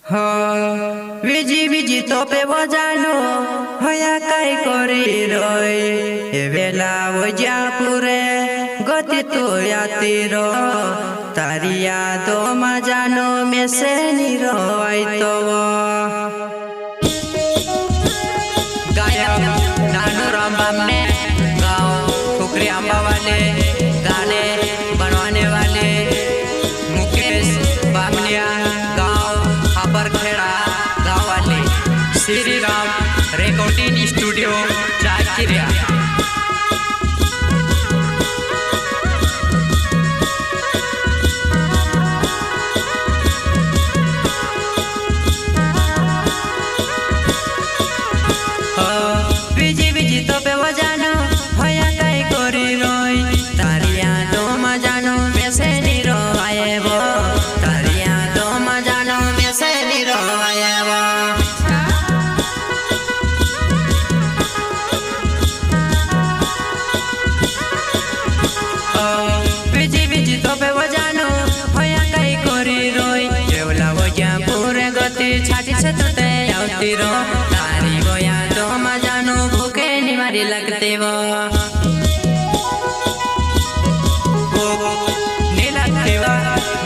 हो विजी विजी तो पे बजानो होया काई करी रोय ए वेला वजा पूरे गति तो आती रो तारी यादो मजानो में से निरो आई तो गायक नानू रामबाम ने गाँव फुकरी अम्बा वाले गाने बनवाने वाले मुकेश बामनिया गाँव वाले श्री राम रिकॉर्डिंग स्टूडियो चाकिरिया। विजी विजी तो पे बजानो होया काई कोरी रोय तारिया तो मजानो में से निरो आए वो तारिया तो मजानो में से निरो आए वो विजी विजी तो पे बजानो होया काई कोरी रोय जेवला वो क्या पूरे गति छाटी से तो ते आउती रो तारी वो या तो मजानो भूखे निवारी लगते वो लगते वो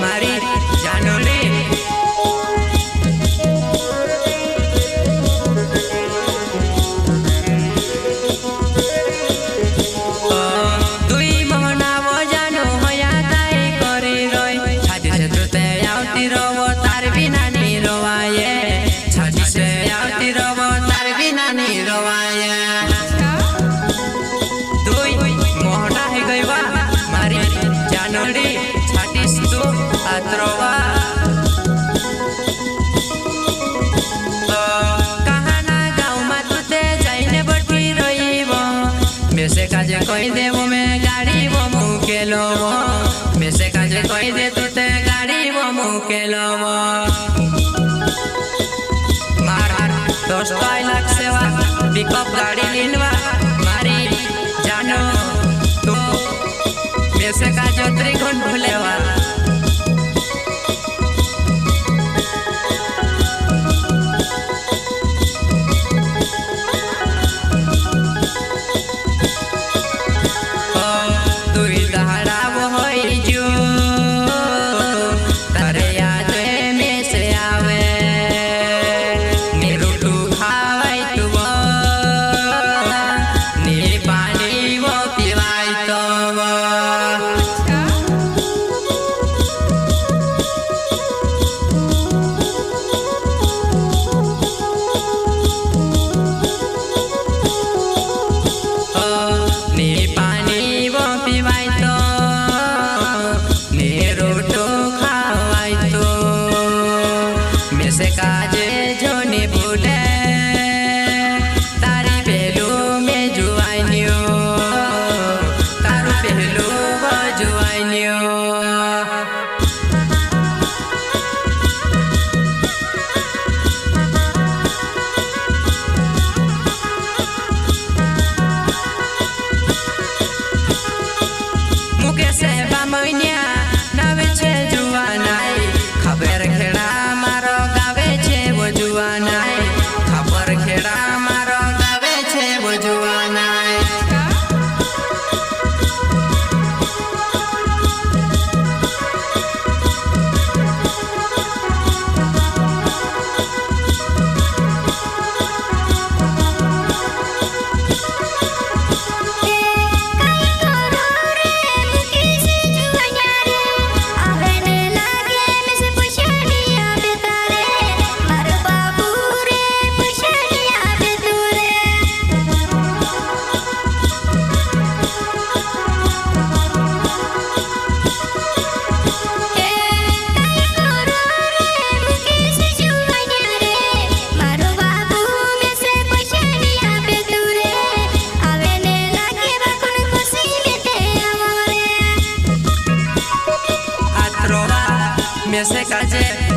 मारी जानो ले मेसे काजे कोई दे वो मैं गाड़ी वो मुके लो वो मेसे काजे कोई दे तू ते गाड़ी वो मुके लो वो मार दोस्त आई लग सेवा पिकअप गाड़ी लिनवा मारी जानो तू मेसे काजे त्रिकोण भूलेवा काजे जो ने भूले तारी पहलू में जुआनियो तारू पहलू वो जुआनियो मुके से बामनिया नवे छे जुआनाई खबर खेड़ा जुआनाय खबर खेड़ा मारो गावे छे वो जुआनाय मेसे काजे